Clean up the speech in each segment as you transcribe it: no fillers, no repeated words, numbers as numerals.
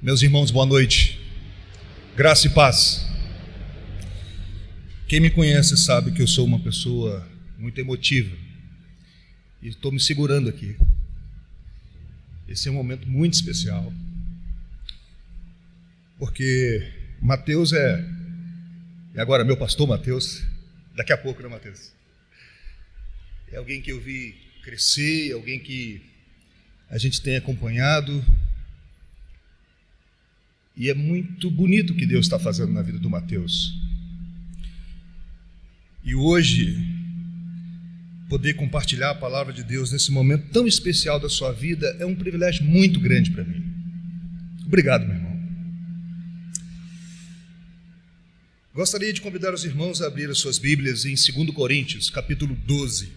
Meus irmãos, boa noite. Graça e paz. Quem me conhece sabe que eu sou uma pessoa muito emotiva e estou me segurando aqui. Esse é um momento muito especial, porque Mateus e agora meu pastor Mateus, daqui a pouco, né, Mateus? É alguém que eu vi crescer, alguém que a gente tem acompanhado. E é muito bonito o que Deus está fazendo na vida do Mateus. E hoje, poder compartilhar a palavra de Deus nesse momento tão especial da sua vida é um privilégio muito grande para mim. Obrigado, meu irmão. Gostaria de convidar os irmãos a abrir as suas Bíblias em 2 Coríntios, capítulo 12,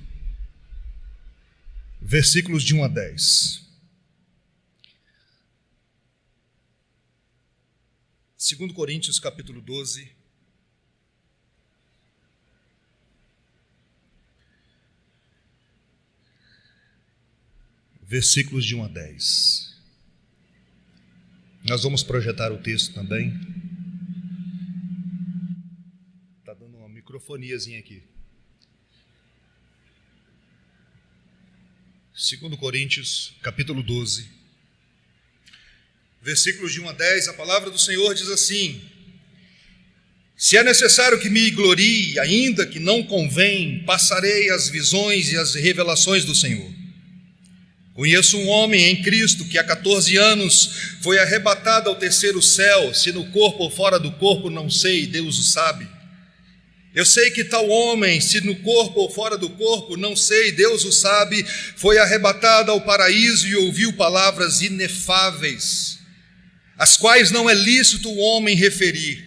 versículos de 1 a 10. 2 Coríntios, capítulo 12, versículos de 1 a 10. Nós vamos projetar o texto também. Está dando uma microfoniazinha aqui. 2 Coríntios, capítulo 12, versículos de 1 a 10, a palavra do Senhor diz assim: se é necessário que me glorie, ainda que não convém, passarei as visões e as revelações do Senhor. Conheço um homem em Cristo que há 14 anos foi arrebatado ao terceiro céu, se no corpo ou fora do corpo, não sei, Deus o sabe. Eu sei que tal homem, se no corpo ou fora do corpo, não sei, Deus o sabe, foi arrebatado ao paraíso e ouviu palavras inefáveis, as quais não é lícito o homem referir.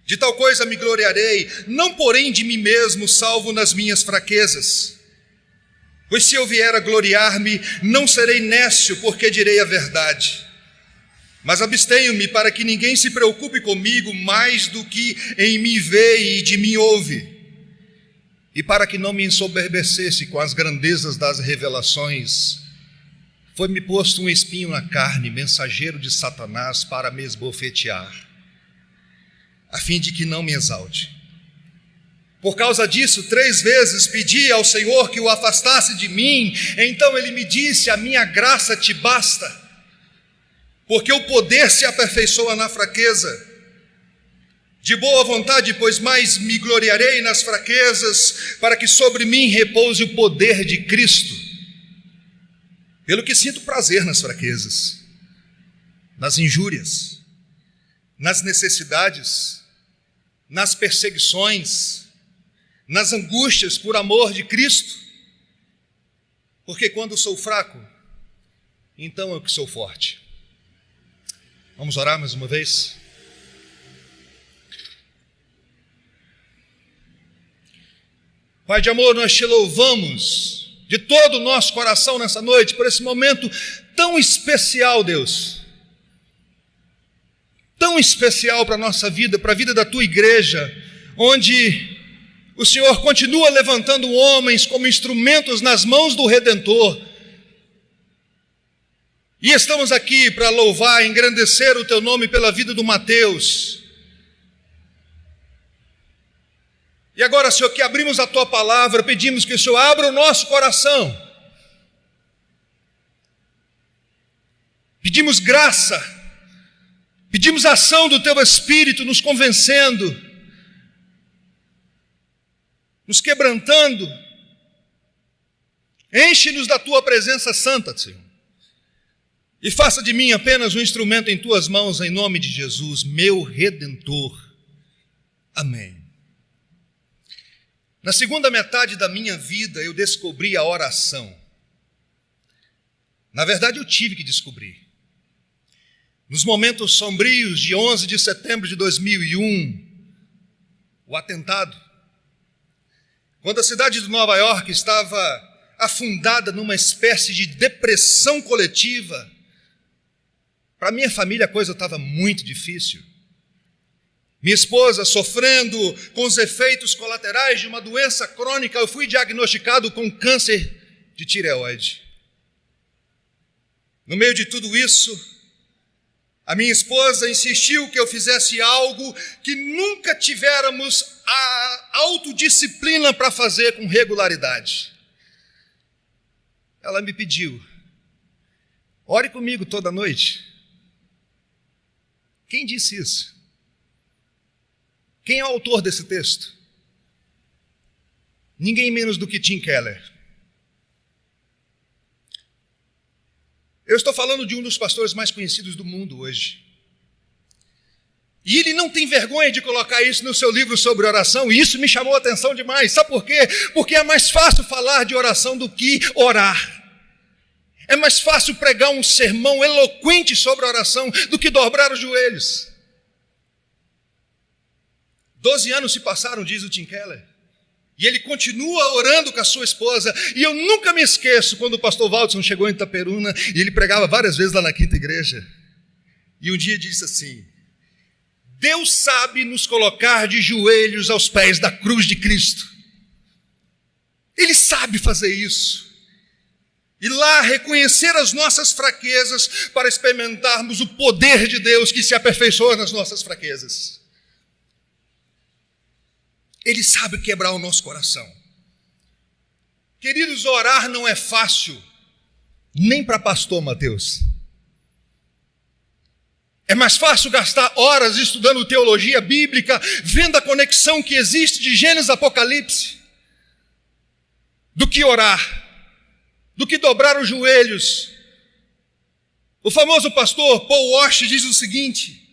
De tal coisa me gloriarei, não porém de mim mesmo, salvo nas minhas fraquezas. Pois se eu vier a gloriar-me, não serei nécio, porque direi a verdade. Mas abstenho-me para que ninguém se preocupe comigo mais do que em mim vê e de mim ouve, e para que não me ensoberbecesse com as grandezas das revelações. Foi-me posto um espinho na carne, mensageiro de Satanás, para me esbofetear, a fim de que não me exalte. Por causa disso, 3 vezes pedi ao Senhor que o afastasse de mim. Então ele me disse: a minha graça te basta, porque o poder se aperfeiçoa na fraqueza. De boa vontade, pois mais me gloriarei nas fraquezas, para que sobre mim repouse o poder de Cristo. Pelo que sinto prazer nas fraquezas, nas injúrias, nas necessidades, nas perseguições, nas angústias por amor de Cristo, porque quando sou fraco, então eu que sou forte. Vamos orar mais uma vez? Pai de amor, nós te louvamos de todo o nosso coração nessa noite, por esse momento tão especial, Deus, tão especial para a nossa vida, para a vida da tua igreja, onde o Senhor continua levantando homens como instrumentos nas mãos do Redentor, e estamos aqui para louvar e engrandecer o teu nome pela vida do Mateus. E agora, Senhor, que abrimos a Tua palavra, pedimos que o Senhor abra o nosso coração. Pedimos graça, pedimos a ação do Teu Espírito nos convencendo, nos quebrantando. Enche-nos da Tua presença santa, Senhor. E faça de mim apenas um instrumento em Tuas mãos, em nome de Jesus, meu Redentor. Amém. Na segunda metade da minha vida, eu descobri a oração. Na verdade, eu tive que descobrir. Nos momentos sombrios de 11 de setembro de 2001, o atentado, quando a cidade de Nova York estava afundada numa espécie de depressão coletiva, para minha família a coisa estava muito difícil. Minha esposa sofrendo com os efeitos colaterais de uma doença crônica, eu fui diagnosticado com câncer de tireoide. No meio de tudo isso, A minha esposa insistiu que eu fizesse algo que nunca tivéramos a autodisciplina para fazer com regularidade. Ela me pediu: ore comigo toda noite. Quem disse isso? Quem é o autor desse texto? Ninguém menos do que Tim Keller. Eu estou falando de um dos pastores mais conhecidos do mundo hoje. E ele não tem vergonha de colocar isso no seu livro sobre oração, e isso me chamou a atenção demais. Sabe por quê? Porque é mais fácil falar de oração do que orar. É mais fácil pregar um sermão eloquente sobre a oração do que dobrar os joelhos. 12 anos se passaram, diz o Tim Keller, e ele continua orando com a sua esposa. E eu nunca me esqueço quando o pastor Waldson chegou em Itaperuna, e ele pregava várias vezes lá na quinta igreja. E um dia disse assim: Deus sabe nos colocar de joelhos aos pés da cruz de Cristo. Ele sabe fazer isso. E lá reconhecer as nossas fraquezas para experimentarmos o poder de Deus que se aperfeiçoa nas nossas fraquezas. Ele sabe quebrar o nosso coração. Queridos, orar não é fácil, nem para pastor, Mateus. É mais fácil gastar horas estudando teologia bíblica, vendo a conexão que existe de Gênesis a Apocalipse, do que orar, do que dobrar os joelhos. O famoso pastor Paul Walsh diz o seguinte,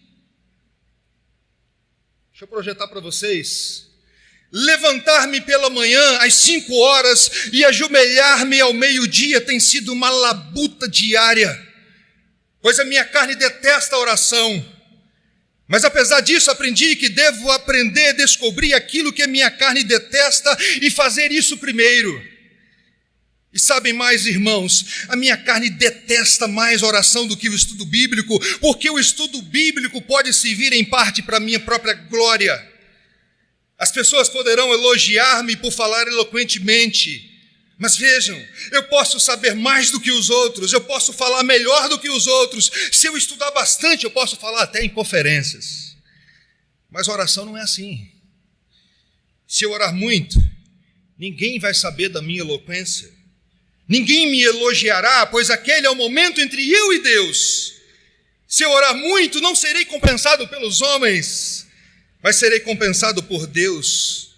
deixa eu projetar para vocês: levantar-me pela manhã às 5 horas e ajoelhar-me ao meio-dia tem sido uma labuta diária, pois a minha carne detesta a oração. Mas apesar disso, aprendi que devo aprender a descobrir aquilo que a minha carne detesta e fazer isso primeiro. E sabem mais, irmãos, a minha carne detesta mais oração do que o estudo bíblico, porque o estudo bíblico pode servir em parte para a minha própria glória. As pessoas poderão elogiar-me por falar eloquentemente, mas vejam, eu posso saber mais do que os outros, eu posso falar melhor do que os outros. Se eu estudar bastante, eu posso falar até em conferências. Mas a oração não é assim. Se eu orar muito, ninguém vai saber da minha eloquência. Ninguém me elogiará, pois aquele é o momento entre eu e Deus. Se eu orar muito, não serei compensado pelos homens, mas serei compensado por Deus.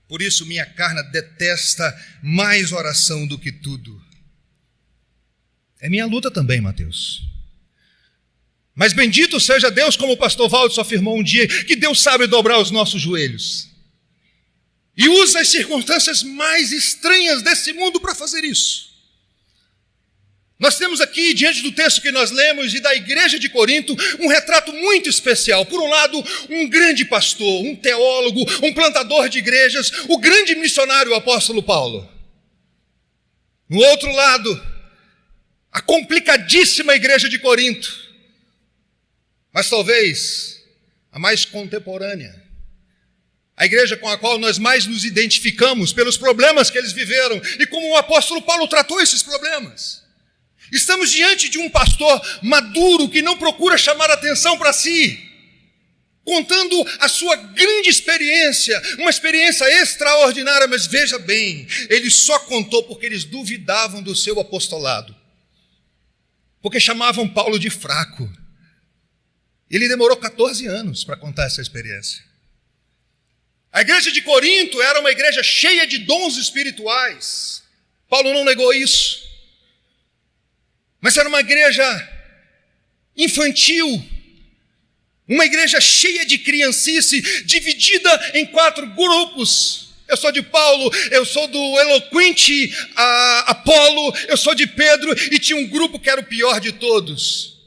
Por isso minha carne detesta mais oração do que tudo. É minha luta também, Mateus. Mas bendito seja Deus, como o pastor Waldson afirmou um dia, que Deus sabe dobrar os nossos joelhos. E usa as circunstâncias mais estranhas desse mundo para fazer isso. Nós temos aqui, diante do texto que nós lemos e da igreja de Corinto, um retrato muito especial. Por um lado, um grande pastor, um teólogo, um plantador de igrejas, o grande missionário, o apóstolo Paulo. No outro lado, a complicadíssima igreja de Corinto, mas talvez a mais contemporânea. A igreja com a qual nós mais nos identificamos pelos problemas que eles viveram e como o apóstolo Paulo tratou esses problemas. Estamos diante de um pastor maduro que não procura chamar atenção para si, contando a sua grande experiência, uma experiência extraordinária, mas veja bem, ele só contou porque eles duvidavam do seu apostolado, porque chamavam Paulo de fraco. Ele demorou 14 anos para contar essa experiência. A igreja de Corinto era uma igreja cheia de dons espirituais. Paulo não negou isso. Mas era uma igreja infantil, uma igreja cheia de criancice, dividida em 4 grupos. Eu sou de Paulo, eu sou do eloquente Apolo, eu sou de Pedro, e tinha um grupo que era o pior de todos.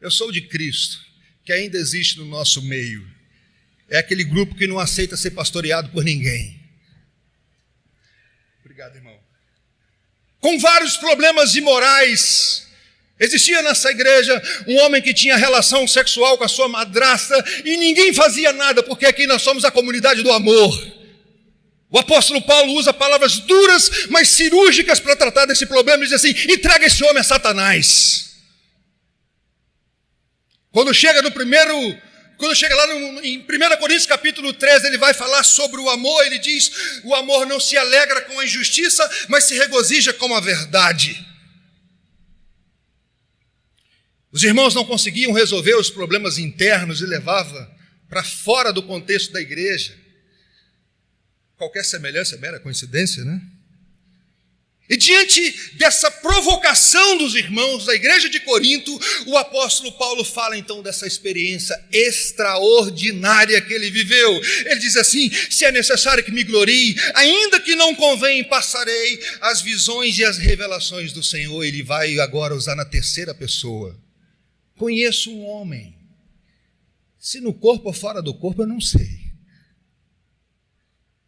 Eu sou de Cristo, que ainda existe no nosso meio. É aquele grupo que não aceita ser pastoreado por ninguém. Obrigado, irmão. Com vários problemas imorais. Existia nessa igreja um homem que tinha relação sexual com a sua madrasta e ninguém fazia nada, porque aqui nós somos a comunidade do amor. O apóstolo Paulo usa palavras duras, mas cirúrgicas para tratar desse problema. Ele diz assim: entrega esse homem a Satanás. Quando chega lá em 1 Coríntios capítulo 13, ele vai falar sobre o amor. Ele diz: o amor não se alegra com a injustiça, mas se regozija com a verdade. Os irmãos não conseguiam resolver os problemas internos e levava para fora do contexto da igreja. Qualquer semelhança é mera coincidência, né? E diante dessa provocação dos irmãos da igreja de Corinto, o apóstolo Paulo fala então dessa experiência extraordinária que ele viveu. Ele diz assim: se é necessário que me glorie, ainda que não convém, passarei as visões e as revelações do Senhor. Ele vai agora usar na terceira pessoa. Conheço um homem, se no corpo ou fora do corpo eu não sei,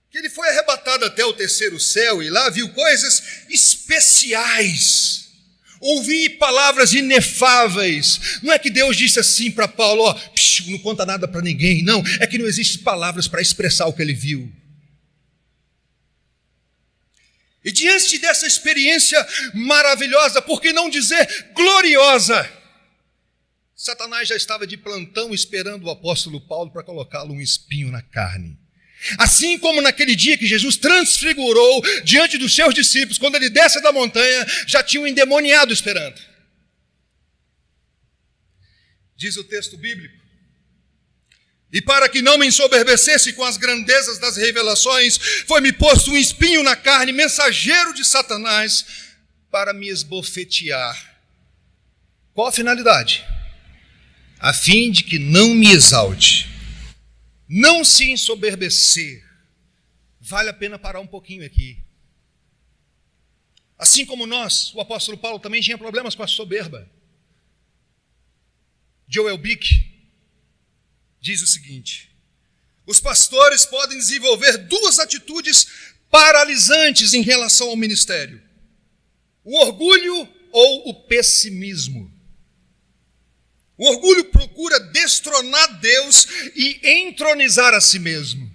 que ele foi arrebatado até o terceiro céu e lá viu coisas especiais, ouvi palavras inefáveis. Não é que Deus disse assim para Paulo: ó, não conta nada para ninguém. Não, é que não existem palavras para expressar o que ele viu. E diante dessa experiência maravilhosa, por que não dizer gloriosa, Satanás já estava de plantão esperando o apóstolo Paulo para colocá-lo um espinho na carne. Assim como naquele dia que Jesus transfigurou diante dos seus discípulos, quando ele desce da montanha, já tinha um endemoniado esperando. Diz o texto bíblico: e para que não me ensoberbecesse com as grandezas das revelações, foi-me posto um espinho na carne, mensageiro de Satanás, para me esbofetear. Qual a finalidade? A fim de que não me exalte, não se ensoberbecer. Vale a pena parar um pouquinho aqui. Assim como nós, o apóstolo Paulo também tinha problemas com a soberba. Joel Bick diz o seguinte: os pastores podem desenvolver duas atitudes paralisantes em relação ao ministério: o orgulho ou o pessimismo. O orgulho procura destronar Deus e entronizar a si mesmo.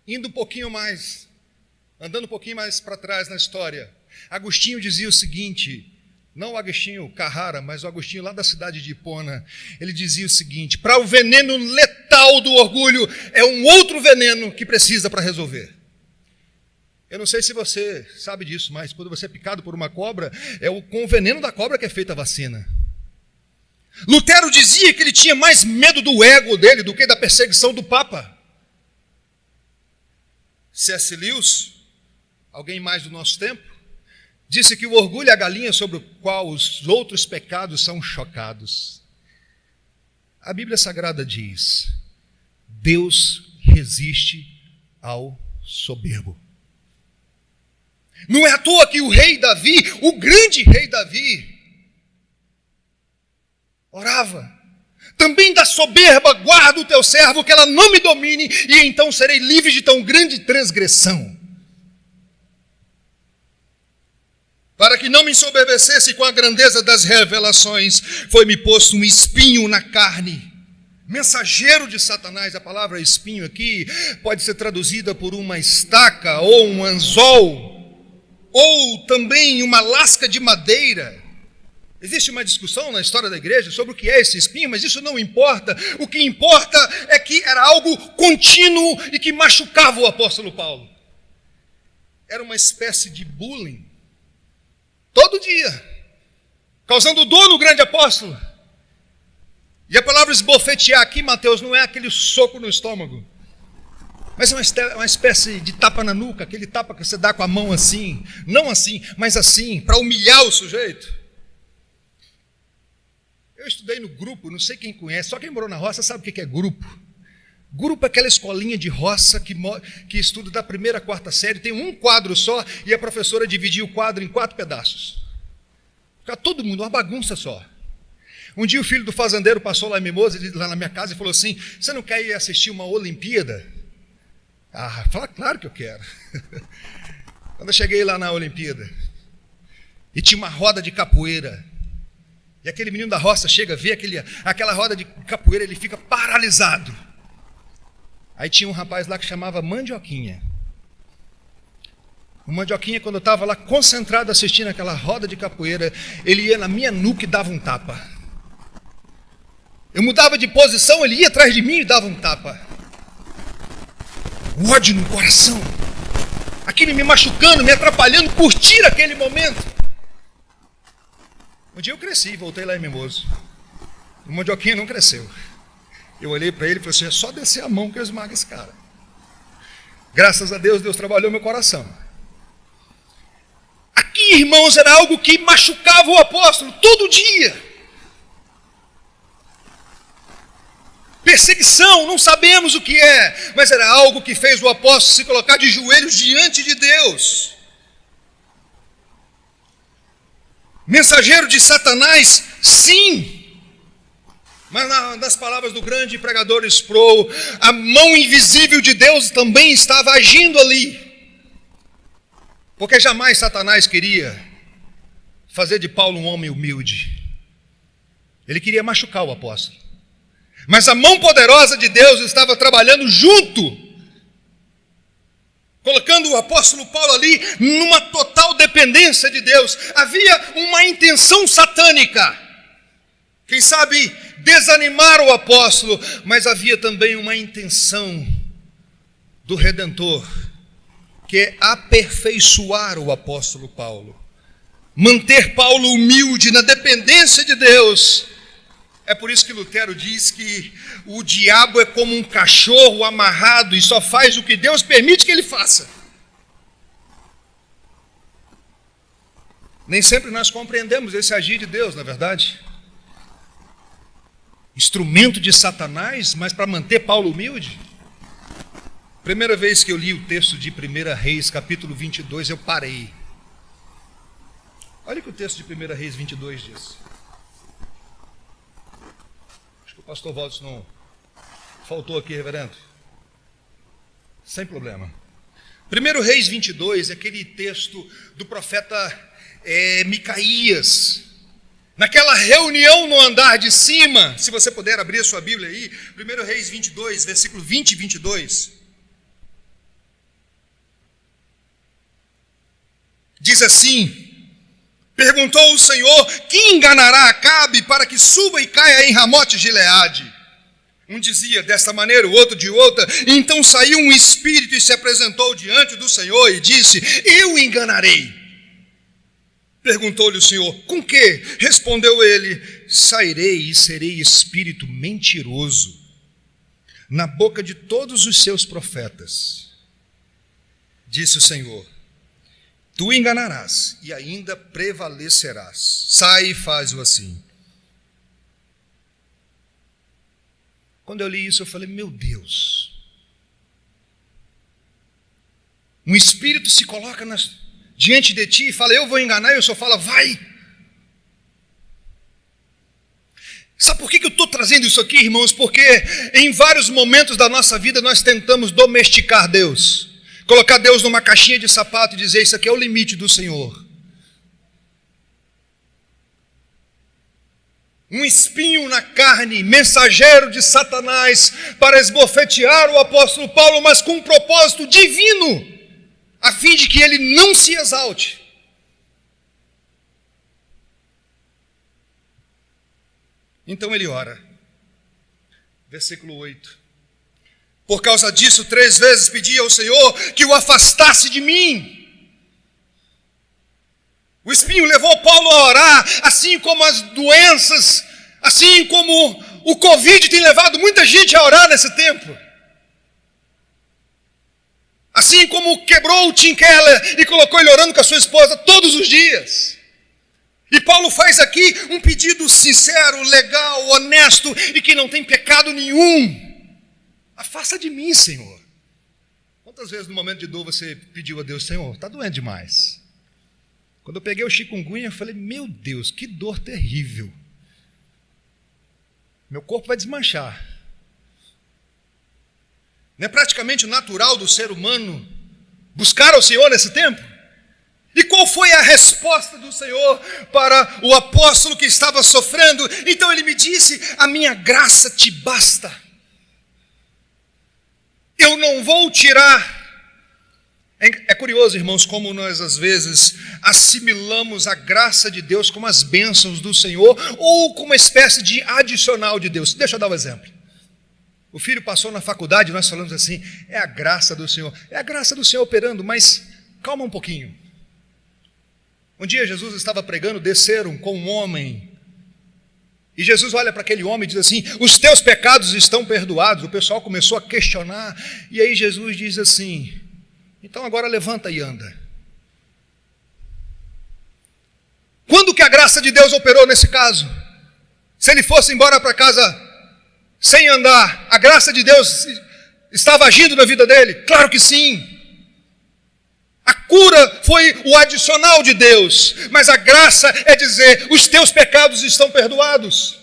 Andando um pouquinho mais para trás na história, Agostinho dizia o seguinte, não o Agostinho Carrara, mas o Agostinho lá da cidade de Hipona. Ele dizia o seguinte: para o veneno letal do orgulho, é um outro veneno que precisa para resolver. Eu não sei se você sabe disso, mas quando você é picado por uma cobra, com o veneno da cobra que é feita a vacina. Lutero dizia que ele tinha mais medo do ego dele do que da perseguição do Papa. C.S. Lewis, alguém mais do nosso tempo, disse que o orgulho é a galinha sobre o qual os outros pecados são chocados. A Bíblia Sagrada diz: Deus resiste ao soberbo. Não é à toa que o rei Davi, o grande rei Davi, orava: também da soberba guarda o teu servo, que ela não me domine, e então serei livre de tão grande transgressão. Para que não me ensoberbecesse com a grandeza das revelações, foi-me posto um espinho na carne, mensageiro de Satanás. A palavra espinho aqui pode ser traduzida por uma estaca, ou um anzol, ou também uma lasca de madeira. Existe uma discussão na história da igreja sobre o que é esse espinho, mas isso não importa. O que importa é que era algo contínuo e que machucava o apóstolo Paulo. Era uma espécie de bullying, todo dia, causando dor no grande apóstolo. E a palavra esbofetear aqui, Mateus, não é aquele soco no estômago, mas é uma espécie de tapa na nuca, aquele tapa que você dá com a mão assim, não assim, mas assim, para humilhar o sujeito. Eu estudei no grupo, não sei quem conhece, só quem morou na roça sabe o que é grupo. Grupo é aquela escolinha de roça que estuda da primeira à quarta série, tem um quadro só e a professora dividiu o quadro em 4 pedaços. Fica todo mundo, uma bagunça só. Um dia o filho do fazendeiro passou lá em Mimoso, lá na minha casa, e falou assim: você não quer ir assistir uma Olimpíada? Ah, fala, claro que eu quero. Quando eu cheguei lá na Olimpíada, e tinha uma roda de capoeira, e aquele menino da roça chega, vê aquela roda de capoeira, ele fica paralisado. Aí tinha um rapaz lá que chamava Mandioquinha. O Mandioquinha, quando eu estava lá concentrado assistindo aquela roda de capoeira, ele ia na minha nuca e dava um tapa. Eu mudava de posição, ele ia atrás de mim e dava um tapa. O ódio no coração. Aquele me machucando, me atrapalhando, curtir aquele momento. Um dia eu cresci, voltei lá em Mimoso. O Mandioquinha não cresceu. Eu olhei para ele e falei assim, é só descer a mão que eu esmago esse cara. Graças a Deus, Deus trabalhou meu coração. Aqui, irmãos, era algo que machucava o apóstolo todo dia. Perseguição, não sabemos o que é, mas era algo que fez o apóstolo se colocar de joelhos diante de Deus. Mensageiro de Satanás, sim. Mas nas palavras do grande pregador Sproul, a mão invisível de Deus também estava agindo ali. Porque jamais Satanás queria fazer de Paulo um homem humilde. Ele queria machucar o apóstolo. Mas a mão poderosa de Deus estava trabalhando junto, colocando o apóstolo Paulo ali numa total dependência de Deus. Havia uma intenção satânica, quem sabe desanimar o apóstolo, mas havia também uma intenção do Redentor, que é aperfeiçoar o apóstolo Paulo, manter Paulo humilde na dependência de Deus. É por isso que Lutero diz que o diabo é como um cachorro amarrado e só faz o que Deus permite que ele faça. Nem sempre nós compreendemos esse agir de Deus, na verdade. Instrumento de Satanás, mas para manter Paulo humilde. Primeira vez que eu li o texto de 1 Reis, capítulo 22, eu parei. Olha o que o texto de 1 Reis 22 diz. Acho que o pastor Waltz não faltou aqui, reverendo. Sem problema. 1 Reis 22 é aquele texto do profeta Micaías. Naquela reunião no andar de cima, se você puder abrir a sua Bíblia aí, 1 Reis 22, versículo 20 e 22. Diz assim: perguntou o Senhor, quem enganará Acabe para que suba e caia em Ramote Gileade? Um dizia desta maneira, o outro de outra. E então saiu um espírito e se apresentou diante do Senhor e disse: eu enganarei. Perguntou-lhe o Senhor, com que? Respondeu ele: sairei e serei espírito mentiroso na boca de todos os seus profetas. Disse o Senhor: tu enganarás e ainda prevalecerás. Sai e faz-o assim. Quando eu li isso, eu falei, meu Deus. Um espírito se coloca diante de ti e fala, eu vou enganar, e o Senhor fala, vai. Sabe por que eu estou trazendo isso aqui, irmãos? Porque em vários momentos da nossa vida nós tentamos domesticar Deus. Colocar Deus numa caixinha de sapato e dizer, isso aqui é o limite do Senhor. Um espinho na carne, mensageiro de Satanás, para esbofetear o apóstolo Paulo, mas com um propósito divino, a fim de que ele não se exalte. Então ele ora. Versículo 8. Por causa disso, 3 vezes pedi ao Senhor que o afastasse de mim. O espinho levou Paulo a orar, assim como as doenças, assim como o Covid tem levado muita gente a orar nesse tempo. Assim como quebrou o Tim Keller e colocou ele orando com a sua esposa todos os dias. E Paulo faz aqui um pedido sincero, legal, honesto e que não tem pecado nenhum. Afasta de mim, Senhor. Quantas vezes no momento de dor você pediu a Deus, Senhor, está doendo demais. Quando eu peguei o chikungunya, eu falei, meu Deus, que dor terrível. Meu corpo vai desmanchar. Não é praticamente natural do ser humano buscar ao Senhor nesse tempo? E qual foi a resposta do Senhor para o apóstolo que estava sofrendo? Então ele me disse, a minha graça te basta. Eu não vou tirar É curioso, irmãos, como nós às vezes assimilamos a graça de Deus como as bênçãos do Senhor ou como uma espécie de adicional de Deus. Deixa eu dar um exemplo. O filho passou na faculdade, nós falamos assim, é a graça do Senhor. É a graça do Senhor operando, mas calma um pouquinho. Um dia Jesus estava pregando, desceram com um homem, e Jesus olha para aquele homem e diz assim, os teus pecados estão perdoados. O pessoal começou a questionar, e aí Jesus diz assim, então agora levanta e anda. Quando que a graça de Deus operou nesse caso? Se ele fosse embora para casa sem andar, a graça de Deus estava agindo na vida dele? Claro que sim. A cura foi o adicional de Deus, mas a graça é dizer, os teus pecados estão perdoados.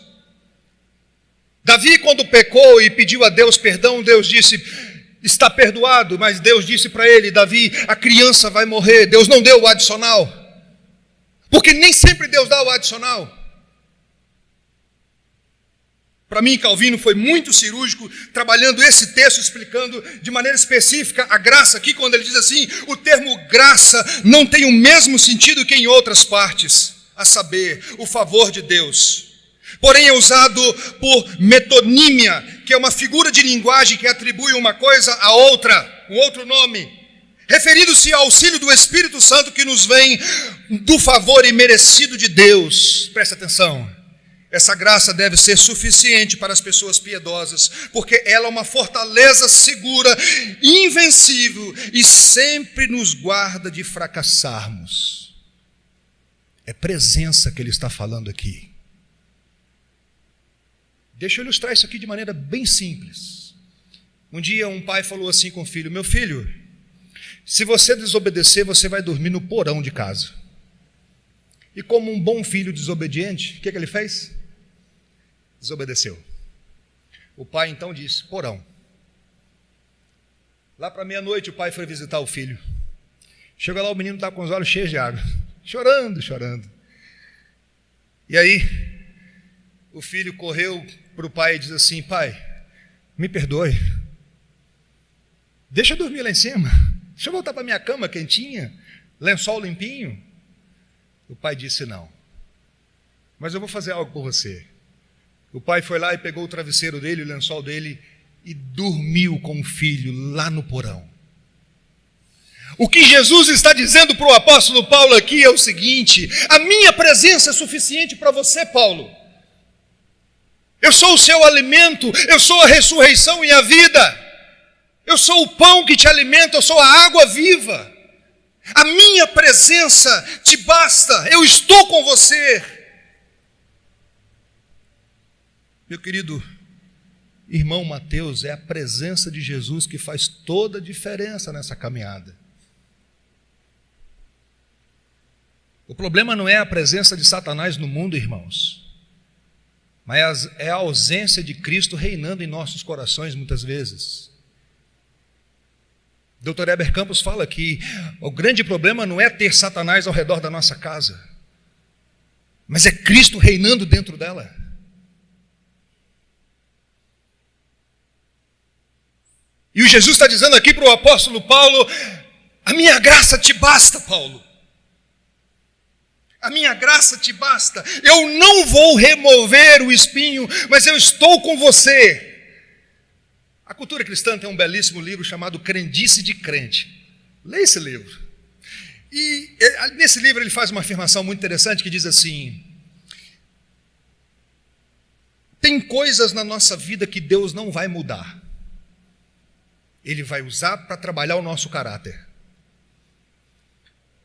Davi, quando pecou e pediu a Deus perdão, Deus disse, está perdoado, mas Deus disse para ele, Davi, a criança vai morrer. Deus não deu o adicional, porque nem sempre Deus dá o adicional. Para mim, Calvino foi muito cirúrgico, trabalhando esse texto, explicando de maneira específica a graça aqui, quando ele diz assim, o termo graça não tem o mesmo sentido que em outras partes, a saber, o favor de Deus. Porém é usado por metonímia, que é uma figura de linguagem que atribui uma coisa a outra, um outro nome, referindo-se ao auxílio do Espírito Santo que nos vem do favor imerecido de Deus. Presta atenção. Essa graça deve ser suficiente para as pessoas piedosas, porque ela é uma fortaleza segura, invencível e sempre nos guarda de fracassarmos. É presença que ele está falando aqui. Deixa eu ilustrar isso aqui de maneira bem simples. Um dia um pai falou assim com o filho, meu filho, se você desobedecer, você vai dormir no porão de casa. E como um bom filho desobediente, o que ele fez? Desobedeceu. O pai então disse, porão. Lá para meia-noite o pai foi visitar o filho. Chegou lá, o menino estava com os olhos cheios de água, chorando. E aí, o filho correu para o pai e disse assim, pai, me perdoe, deixa eu dormir lá em cima, deixa eu voltar para minha cama quentinha, lençol limpinho. O pai disse, não, mas eu vou fazer algo por você. O pai foi lá e pegou o travesseiro dele, o lençol dele, e dormiu com o filho lá no porão. O que Jesus está dizendo para o apóstolo Paulo aqui é o seguinte, a minha presença é suficiente para você, Paulo. Eu sou o seu alimento, eu sou a ressurreição e a vida. Eu sou o pão que te alimenta, eu sou a água viva. A minha presença te basta, eu estou com você. Meu querido irmão Mateus, é a presença de Jesus que faz toda a diferença nessa caminhada. O problema não é a presença de Satanás no mundo, irmãos, mas é a ausência de Cristo reinando em nossos corações muitas vezes. Dr. Heber Campos fala que o grande problema não é ter Satanás ao redor da nossa casa, mas é Cristo reinando dentro dela. E o Jesus está dizendo aqui para o apóstolo Paulo, a minha graça te basta, Paulo. A minha graça te basta. Eu não vou remover o espinho, mas eu estou com você. A cultura cristã tem um belíssimo livro chamado Crendice de Crente. Leia esse livro. E nesse livro ele faz uma afirmação muito interessante que diz assim, tem coisas na nossa vida que Deus não vai mudar. Ele vai usar para trabalhar o nosso caráter.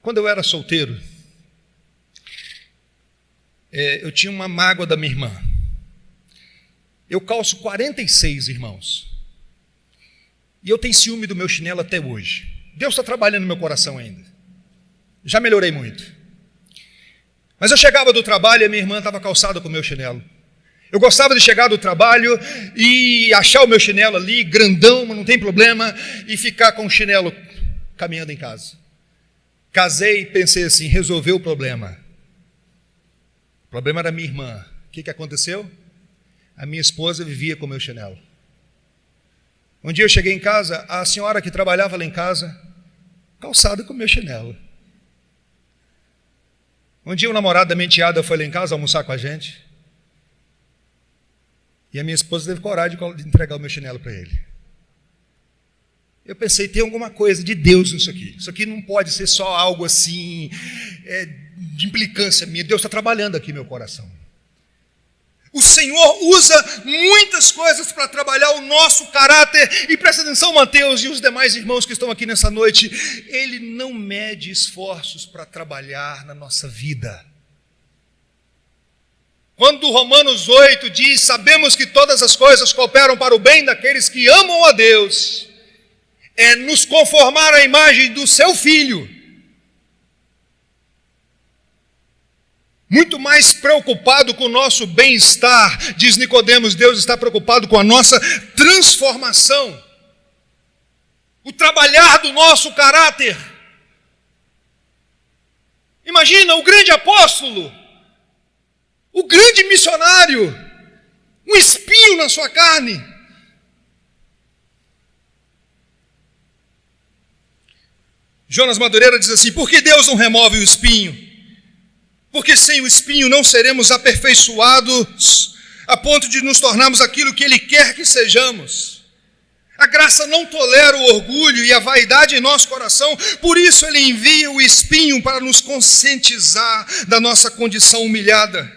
Quando eu era solteiro, eu tinha uma mágoa da minha irmã. Eu calço 46, irmãos. E eu tenho ciúme do meu chinelo até hoje. Deus está trabalhando no meu coração ainda. Já melhorei muito. Mas eu chegava do trabalho e a minha irmã estava calçada com o meu chinelo. Eu gostava de chegar do trabalho e achar o meu chinelo ali, grandão, mas não tem problema, e ficar com o chinelo caminhando em casa. Casei e pensei assim, resolveu o problema. O problema era minha irmã. O que aconteceu? A minha esposa vivia com o meu chinelo. Um dia eu cheguei em casa, a senhora que trabalhava lá em casa calçado com meu chinelo. Um dia o namorado da minha enteada foi lá em casa almoçar com a gente. E a minha esposa teve coragem de entregar o meu chinelo para ele. Eu pensei, tem alguma coisa de Deus nisso aqui. Isso aqui não pode ser só algo assim, de implicância minha. Deus está trabalhando aqui no meu coração. O Senhor usa muitas coisas para trabalhar o nosso caráter. E presta atenção, Mateus e os demais irmãos que estão aqui nessa noite. Ele não mede esforços para trabalhar na nossa vida. Quando Romanos 8 diz, sabemos que todas as coisas cooperam para o bem daqueles que amam a Deus, é nos conformar à imagem do seu Filho. Muito mais preocupado com o nosso bem-estar, diz Nicodemos, Deus está preocupado com a nossa transformação. O trabalhar do nosso caráter. Imagina o grande apóstolo, o grande missionário, um espinho na sua carne. Jonas Madureira diz assim, por que Deus não remove o espinho? Porque sem o espinho não seremos aperfeiçoados a ponto de nos tornarmos aquilo que Ele quer que sejamos. A graça não tolera o orgulho e a vaidade em nosso coração, por isso Ele envia o espinho para nos conscientizar da nossa condição humilhada.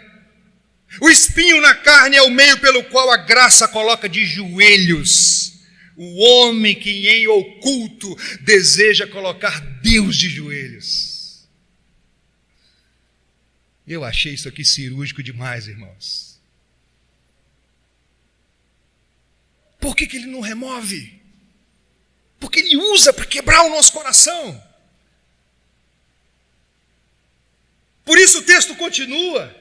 O espinho na carne é o meio pelo qual a graça coloca de joelhos o homem que em oculto deseja colocar Deus de joelhos. Eu achei isso aqui cirúrgico demais, irmãos. Por que Ele não remove? Porque Ele usa para quebrar o nosso coração. Por isso o texto continua.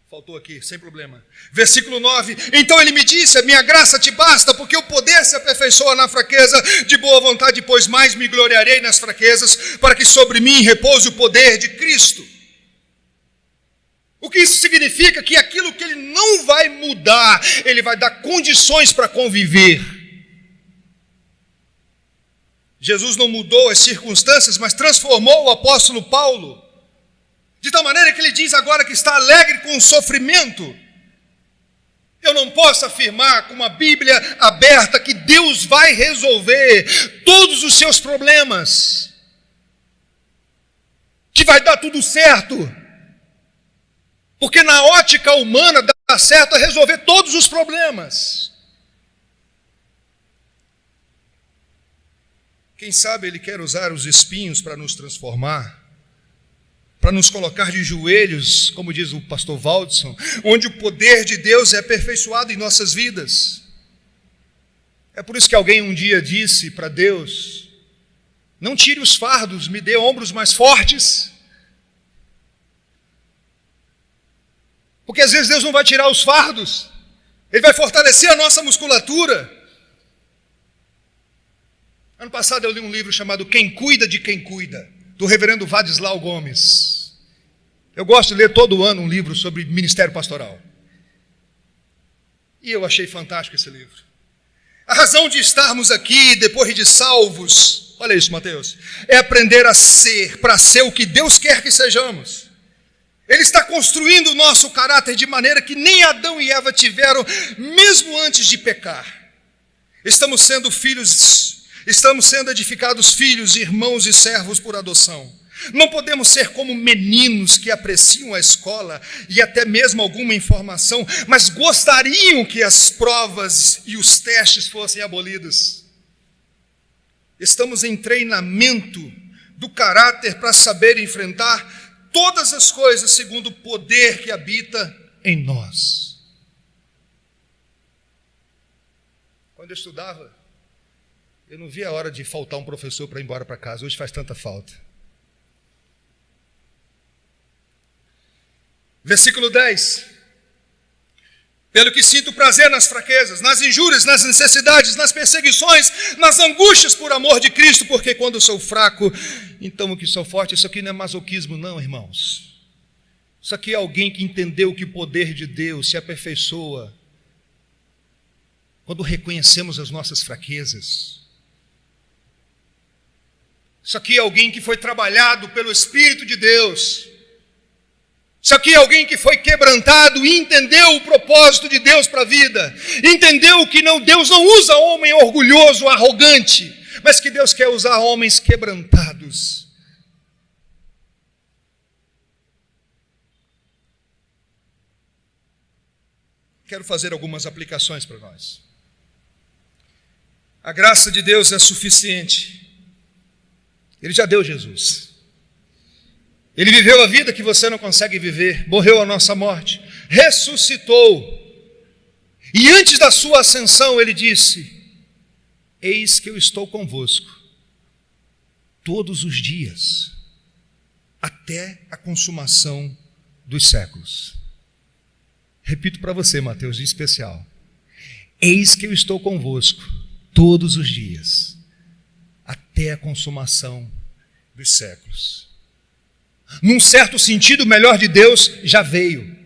Faltou aqui, sem problema. Versículo 9. Então ele me disse, a minha graça te basta, porque o poder se aperfeiçoa na fraqueza. De boa vontade, pois mais me gloriarei nas fraquezas, para que sobre mim repouse o poder de Cristo. O que isso significa? Que aquilo que Ele não vai mudar, Ele vai dar condições para conviver. Jesus não mudou as circunstâncias, mas transformou o apóstolo Paulo. De tal maneira que ele diz agora que está alegre com o sofrimento. Eu não posso afirmar com uma Bíblia aberta que Deus vai resolver todos os seus problemas, que vai dar tudo certo, porque na ótica humana dá certo a resolver todos os problemas. Quem sabe Ele quer usar os espinhos para nos transformar, para nos colocar de joelhos, como diz o pastor Waldson, onde o poder de Deus é aperfeiçoado em nossas vidas. É por isso que alguém um dia disse para Deus, não tire os fardos, me dê ombros mais fortes. Porque às vezes Deus não vai tirar os fardos, Ele vai fortalecer a nossa musculatura. Ano passado eu li um livro chamado Quem Cuida de Quem Cuida, do reverendo Vadislau Gomes. Eu gosto de ler todo ano um livro sobre ministério pastoral. E eu achei fantástico esse livro. A razão de estarmos aqui, depois de salvos, olha isso, Mateus, é aprender a ser, para ser o que Deus quer que sejamos. Ele está construindo o nosso caráter de maneira que nem Adão e Eva tiveram, mesmo antes de pecar. Estamos sendo edificados filhos, irmãos e servos por adoção. Não podemos ser como meninos que apreciam a escola e até mesmo alguma informação, mas gostariam que as provas e os testes fossem abolidos. Estamos em treinamento do caráter para saber enfrentar todas as coisas segundo o poder que habita em nós. Quando eu estudava, eu não via a hora de faltar um professor para ir embora para casa. Hoje faz tanta falta. Versículo 10. Pelo que sinto prazer nas fraquezas, nas injúrias, nas necessidades, nas perseguições, nas angústias por amor de Cristo, porque quando sou fraco, então o que sou forte. Isso aqui não é masoquismo não, irmãos. Isso aqui é alguém que entendeu que o poder de Deus se aperfeiçoa quando reconhecemos as nossas fraquezas. Isso aqui é alguém que foi trabalhado pelo Espírito de Deus. Isso aqui é alguém que foi quebrantado e entendeu o propósito de Deus para a vida. Entendeu que Deus não usa homem orgulhoso, arrogante, mas que Deus quer usar homens quebrantados. Quero fazer algumas aplicações para nós. A graça de Deus é suficiente. Ele já deu Jesus. Ele viveu a vida que você não consegue viver, morreu a nossa morte, ressuscitou. E antes da sua ascensão ele disse: eis que eu estou convosco todos os dias, até a consumação dos séculos. Repito para você, Mateus, em especial: eis que eu estou convosco todos os dias, até a consumação dos séculos. Num certo sentido, o melhor de Deus já veio.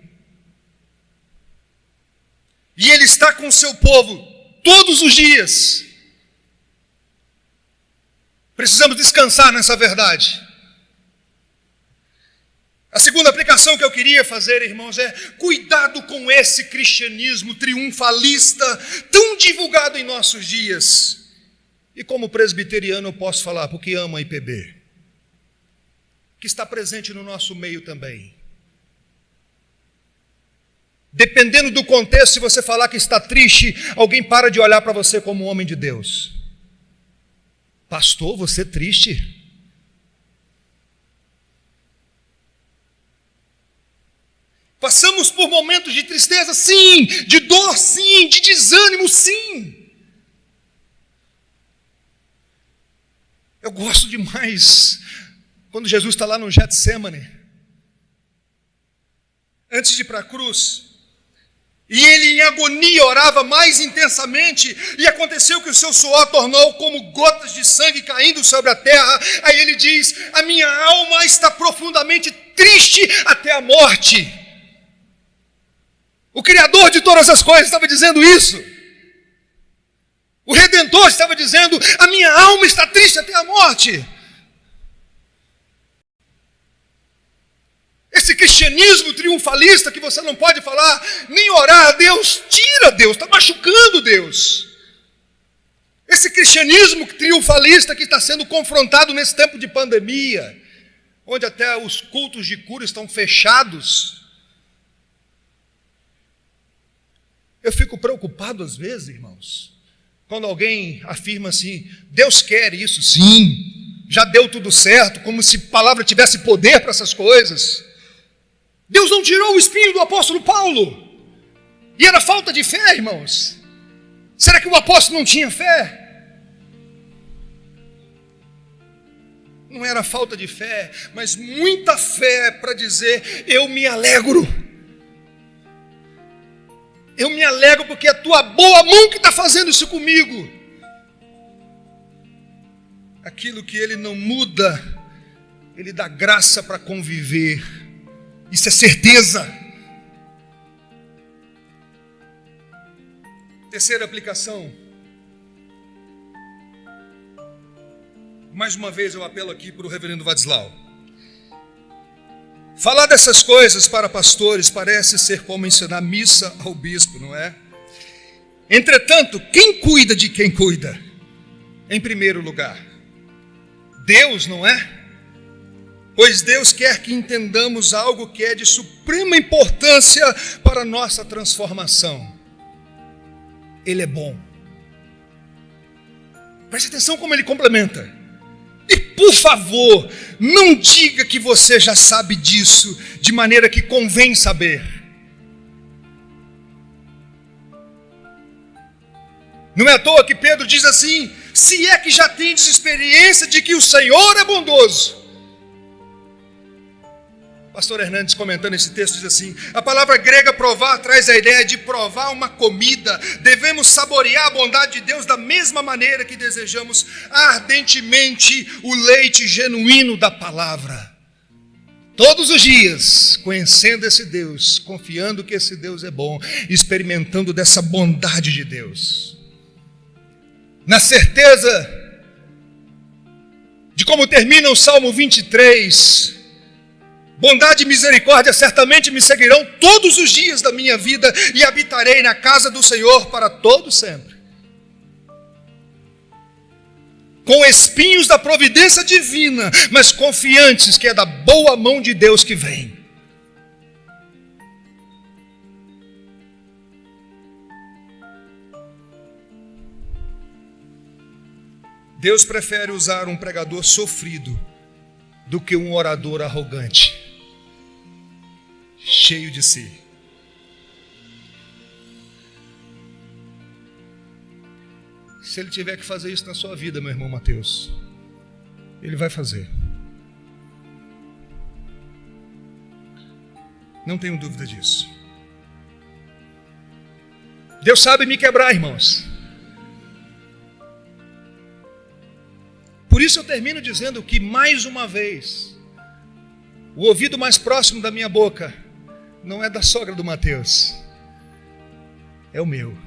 E Ele está com o seu povo todos os dias. Precisamos descansar nessa verdade. A segunda aplicação que eu queria fazer, irmãos, é cuidado com esse cristianismo triunfalista tão divulgado em nossos dias. E como presbiteriano eu posso falar, porque amo a IPB, que está presente no nosso meio também. Dependendo do contexto, se você falar que está triste, alguém para de olhar para você como um homem de Deus. Pastor, você triste? Passamos por momentos de tristeza, sim, de dor, sim, de desânimo, sim. Eu gosto demais quando Jesus está lá no Getsêmani, antes de ir para a cruz, e ele em agonia orava mais intensamente, e aconteceu que o seu suor tornou como gotas de sangue caindo sobre a terra. Aí ele diz: a minha alma está profundamente triste até a morte. O Criador de todas as coisas estava dizendo isso. O Redentor estava dizendo: a minha alma está triste até a morte. Esse cristianismo triunfalista que você não pode falar, nem orar a Deus, tira Deus, está machucando Deus. Esse cristianismo triunfalista que está sendo confrontado nesse tempo de pandemia, onde até os cultos de cura estão fechados. Eu fico preocupado às vezes, irmãos, quando alguém afirma assim: Deus quer isso, sim, já deu tudo certo, como se a palavra tivesse poder para essas coisas. Deus não tirou o espinho do apóstolo Paulo, e era falta de fé, irmãos. Será que o apóstolo não tinha fé? Não era falta de fé, mas muita fé para dizer: eu me alegro. Eu me alegro porque é a tua boa mão que está fazendo isso comigo. Aquilo que Ele não muda, Ele dá graça para conviver. Isso é certeza. Terceira aplicação. Mais uma vez eu apelo aqui para o reverendo Vadislau. Falar dessas coisas para pastores parece ser como ensinar missa ao bispo, não é? Entretanto, quem cuida de quem cuida? Em primeiro lugar, Deus, não é? Pois Deus quer que entendamos algo que é de suprema importância para a nossa transformação. Ele é bom. Preste atenção como ele complementa. E por favor, não diga que você já sabe disso, de maneira que convém saber. Não é à toa que Pedro diz assim: se é que já tendes experiência de que o Senhor é bondoso. Pastor Hernandes, comentando esse texto, diz assim: a palavra grega provar traz a ideia de provar uma comida. Devemos saborear a bondade de Deus da mesma maneira que desejamos ardentemente o leite genuíno da palavra. Todos os dias, conhecendo esse Deus, confiando que esse Deus é bom, experimentando dessa bondade de Deus, na certeza de como termina o Salmo 23. Bondade e misericórdia certamente me seguirão todos os dias da minha vida e habitarei na casa do Senhor para todo sempre. Com espinhos da providência divina, mas confiantes que é da boa mão de Deus que vem. Deus prefere usar um pregador sofrido do que um orador arrogante, cheio de si. Se Ele tiver que fazer isso na sua vida, meu irmão Mateus, Ele vai fazer. Não tenho dúvida disso. Deus sabe me quebrar, irmãos. Por isso eu termino dizendo que, mais uma vez, o ouvido mais próximo da minha boca não é da sogra do Mateus, é o meu.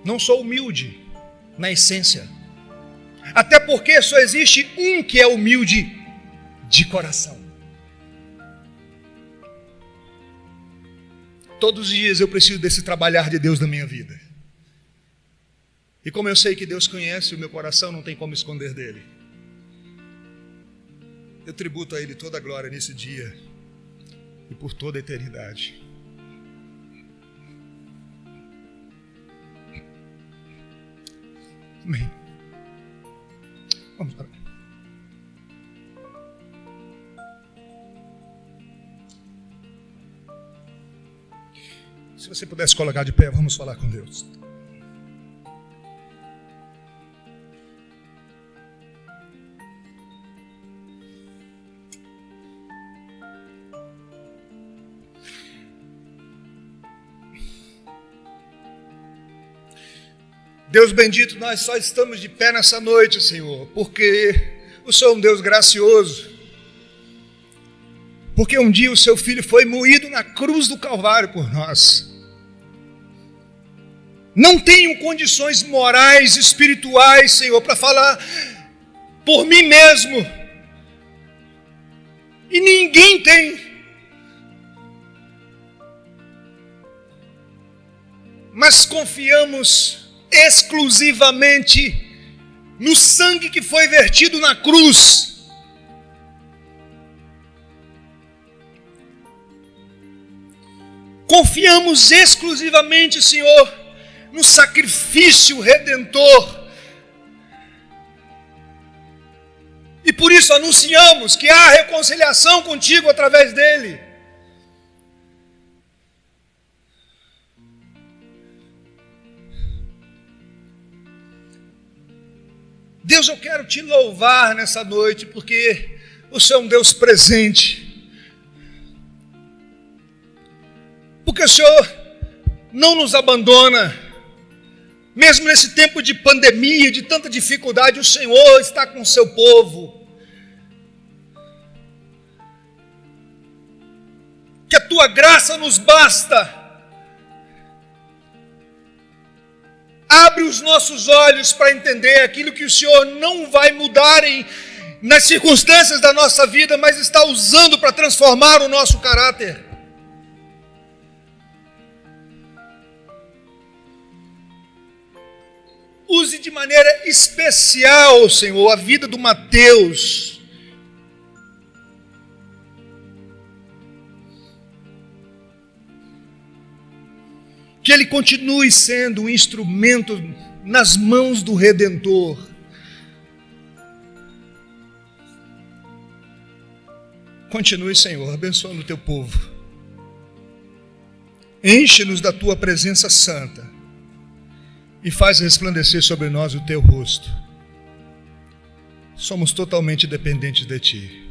Não sou humilde na essência, até porque só existe um que é humilde de coração. Todos os dias eu preciso desse trabalhar de Deus na minha vida. E como eu sei que Deus conhece o meu coração, não tem como esconder dele. Eu tributo a Ele toda a glória nesse dia e por toda a eternidade. Amém. Vamos orar. Se você pudesse colocar de pé, vamos falar com Deus. Deus bendito, nós só estamos de pé nessa noite, Senhor, porque o Senhor é um Deus gracioso. Porque um dia o seu Filho foi moído na cruz do Calvário por nós. Não tenho condições morais, espirituais, Senhor, para falar por mim mesmo. E ninguém tem. Mas confiamos exclusivamente no sangue que foi vertido na cruz. Confiamos exclusivamente, Senhor, no sacrifício redentor. E por isso anunciamos que há reconciliação contigo através dele. Deus, eu quero te louvar nessa noite, porque o Senhor é um Deus presente. Porque o Senhor não nos abandona. Mesmo nesse tempo de pandemia, de tanta dificuldade, o Senhor está com o seu povo. Que a tua graça nos basta. Abre os nossos olhos para entender aquilo que o Senhor não vai mudar nas circunstâncias da nossa vida, mas está usando para transformar o nosso caráter. Use de maneira especial, Senhor, a vida do Mateus. Que ele continue sendo um instrumento nas mãos do Redentor. Continue, Senhor, abençoando o teu povo. Enche-nos da tua presença santa e faz resplandecer sobre nós o teu rosto. Somos totalmente dependentes de ti.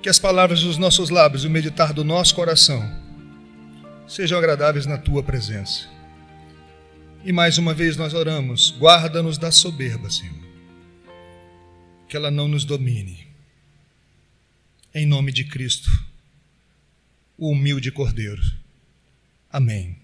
Que as palavras dos nossos lábios e o meditar do nosso coração sejam agradáveis na tua presença. E mais uma vez nós oramos, guarda-nos da soberba, Senhor, que ela não nos domine. Em nome de Cristo, o humilde Cordeiro. Amém.